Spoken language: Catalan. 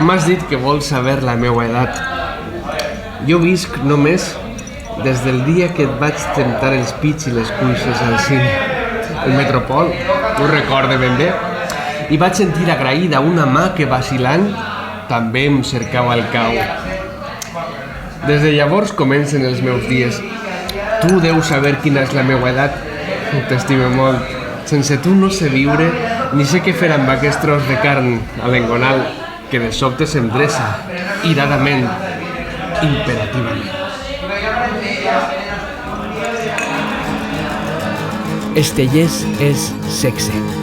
M'has dit que vols saber la meua edat. Jo visc només des del dia que et vaig temptar els pits i les cuixes al cine. El Metropol, ho recorde ben bé. I vaig sentir agraïda una mà que vacil·lant també em cercava el cau. Des de llavors comencen els meus dies. Tu deus saber quina és la meua edat. T'estime molt. Sense tu no sé viure, ni sé què fer amb aquest tros de carn a l'engonal que de sobte s'endreça, iradament, imperativament. Estellés és sexe.